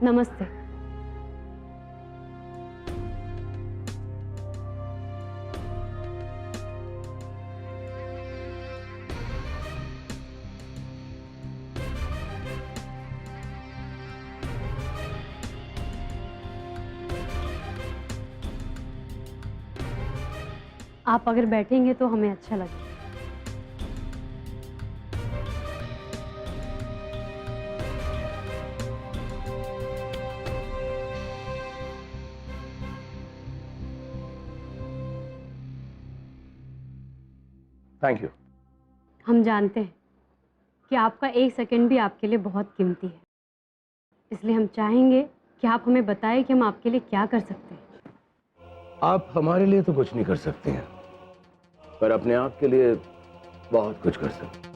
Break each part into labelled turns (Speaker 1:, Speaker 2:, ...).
Speaker 1: नमस्ते। आप अगर बैठेंगे तो हमें अच्छा लगेगा।
Speaker 2: Thank you.
Speaker 1: हम जानते हैं कि आपका एक सेकंड भी आपके लिए बहुत कीमती है, इसलिए हम चाहेंगे कि आप हमें बताएं कि हम आपके लिए क्या कर सकते हैं।
Speaker 2: आप हमारे लिए तो कुछ नहीं कर सकते हैं, पर अपने आप के लिए बहुत कुछ कर सकते हैं।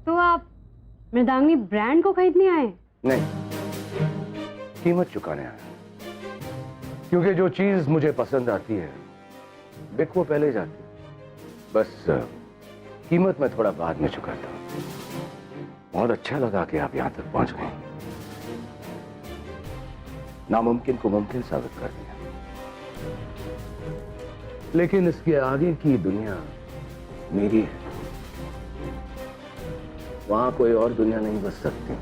Speaker 1: तो आप मृदांगनी ब्रांड को खरीदने आए हैं?
Speaker 2: नहीं, कीमत चुकाने आया, क्योंकि जो चीज मुझे पसंद आती है बिक वो पहले जाती है। बस कीमत मैं थोड़ा बाद में चुकाता हूं। बहुत अच्छा लगा कि आप यहां तक पहुंच गए। नामुमकिन को मुमकिन साबित कर दिया, लेकिन इसके आगे की दुनिया मेरी है। वहां कोई और दुनिया नहीं बस सकती।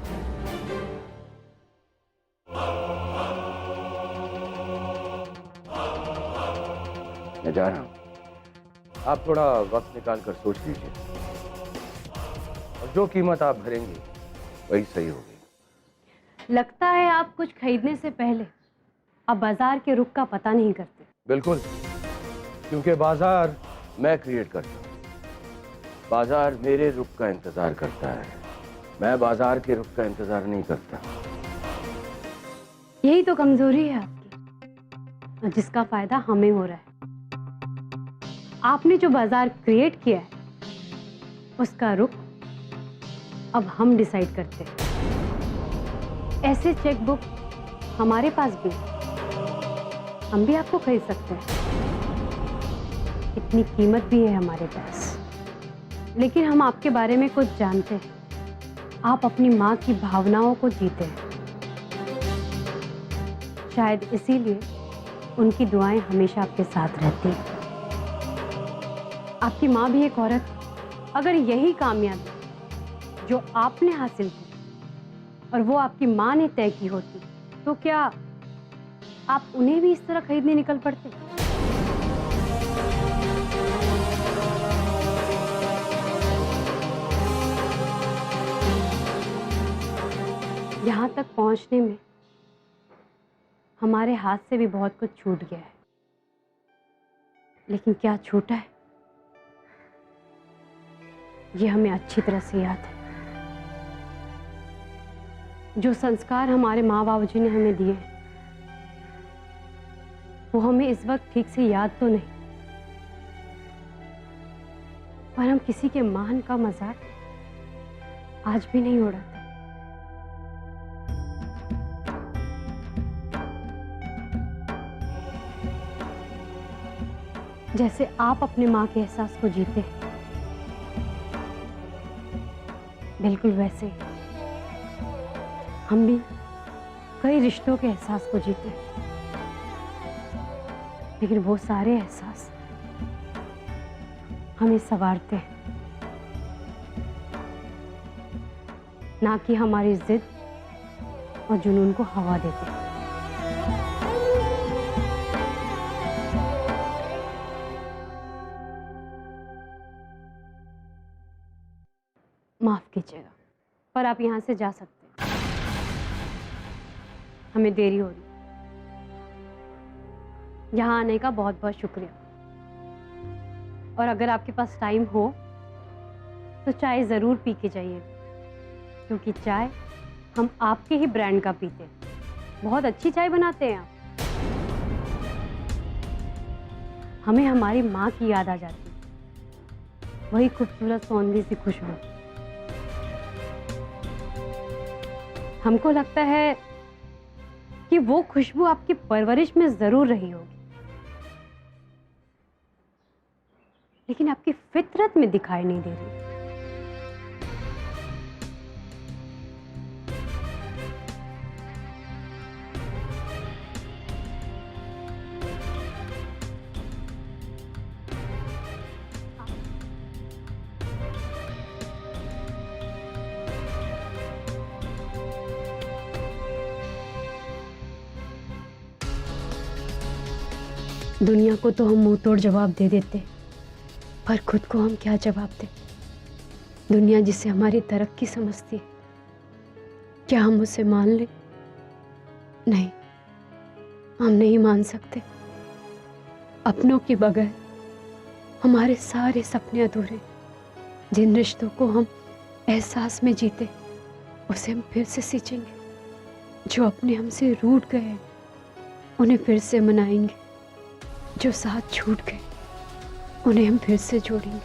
Speaker 2: मैं जा रहा हूं, आप थोड़ा वक्त निकाल कर सोच लीजिए, और जो कीमत आप भरेंगे वही सही होगी।
Speaker 1: लगता है आप कुछ खरीदने से पहले अब बाजार के रुख का पता नहीं करते।
Speaker 2: बिल्कुल, क्योंकि बाजार मैं क्रिएट करता हूं। बाजार मेरे रुख का इंतजार करता है, मैं बाजार के रुख का इंतजार नहीं करता।
Speaker 1: यही तो कमजोरी है आपकी, और जिसका फायदा हमें हो रहा है। आपने जो बाजार क्रिएट किया है उसका रुख अब हम डिसाइड करते हैं। ऐसे चेक बुक हमारे पास भी है, हम भी आपको खरीद सकते हैं। इतनी कीमत भी है हमारे पास। लेकिन हम आपके बारे में कुछ जानते हैं। आप अपनी माँ की भावनाओं को जीते हैं। शायद इसीलिए उनकी दुआएं हमेशा आपके साथ रहती हैं। आपकी माँ भी एक औरत है। अगर यही कामयाबी जो आपने हासिल की और वो आपकी माँ ने तय की होती, तो क्या आप उन्हें भी इस तरह खरीदने निकल पड़ते? यहाँ तक पहुँचने में हमारे हाथ से भी बहुत कुछ छूट गया है, लेकिन क्या छूटा है ये हमें अच्छी तरह से याद है। जो संस्कार हमारे माँ बाबूजी ने हमें दिए हैं, वो हमें इस वक्त ठीक से याद तो नहीं, पर हम किसी के मान का मजाक आज भी नहीं उड़ाते। जैसे आप अपने माँ के एहसास को जीते हैं, बिल्कुल वैसे ही हम भी कई रिश्तों के एहसास को जीते हैं। लेकिन वो सारे एहसास हमें संवारते हैं, ना कि हमारी जिद और जुनून को हवा देते हैं। माफ कीजिएगा, पर आप यहां से जा सकते हैं। हमें देरी हो रही। यहाँ आने का बहुत बहुत शुक्रिया। और अगर आपके पास टाइम हो तो चाय जरूर पी के जाइए, क्योंकि चाय हम आपके ही ब्रांड का पीते हैं। बहुत अच्छी चाय बनाते हैं आप। हमें हमारी माँ की याद आ जाती है। वही खूबसूरत सौंधी सी खुशबू। हमको लगता है कि वो खुशबू आपकी परवरिश में जरूर रही होगी, लेकिन आपकी फितरत में दिखाई नहीं दे रही। दुनिया को तो हम मुंह तोड़ जवाब दे देते, पर खुद को हम क्या जवाब दें? दुनिया जिसे हमारी तरक्की समझती है, क्या हम उसे मान लें? नहीं, हम नहीं मान सकते। अपनों के बगैर हमारे सारे सपने अधूरे। जिन रिश्तों को हम एहसास में जीते, उसे हम फिर से सींचेंगे। जो अपने हमसे रूठ गए उन्हें फिर से मनाएंगे। जो साथ छूट गए उन्हें हम फिर से जोड़ेंगे।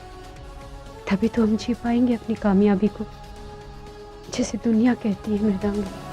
Speaker 1: तभी तो हम जी पाएंगे अपनी कामयाबी को, जिसे दुनिया कहती है मृदांगना।